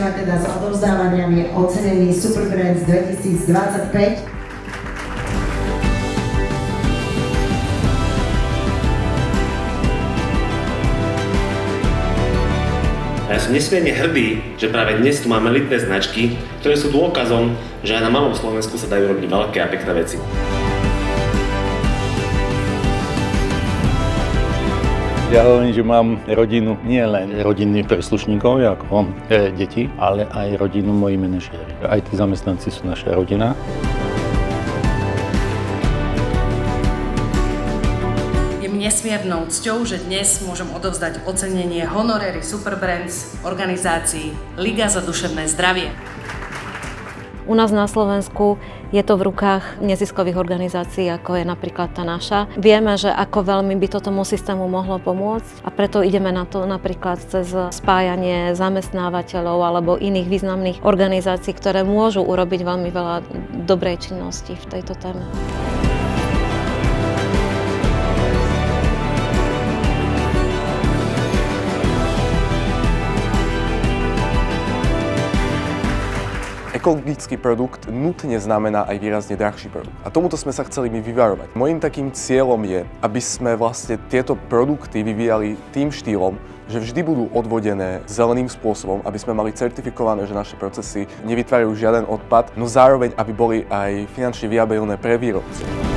Začíname teda s odovzdávaniami ocenení Superbrands 2025. A ja som nesmierne hrdý, že práve dnes tu máme elitné značky, ktoré sú dôkazom, že aj na malom Slovensku sa dajú robiť veľké a pekné veci. Ja hovorím, že mám rodinu, nie len rodinných príslušníkov, ako deti, ale aj rodinu moji manažéri. Aj tí zamestnanci sú naša rodina. Je mi nesmiernou cťou, že dnes môžem odovzdať ocenenie Honoréry Superbrands organizácii Liga za duševné zdravie. U nás na Slovensku je to v rukách neziskových organizácií, ako je napríklad tá naša. Vieme, že ako veľmi by to tomu systému mohlo pomôcť a preto ideme na to napríklad cez spájanie zamestnávateľov alebo iných významných organizácií, ktoré môžu urobiť veľmi veľa dobrej činnosti v tejto téme. Ekologický produkt nutne znamená aj výrazne drahší produkt. A tomuto sme sa chceli my vyvarovať. Mojím takým cieľom je, aby sme vlastne tieto produkty vyvíjali tým štýlom, že vždy budú odvodené zeleným spôsobom, aby sme mali certifikované, že naše procesy nevytvárajú žiaden odpad, no zároveň, aby boli aj finančne viabilné pre výrobcov.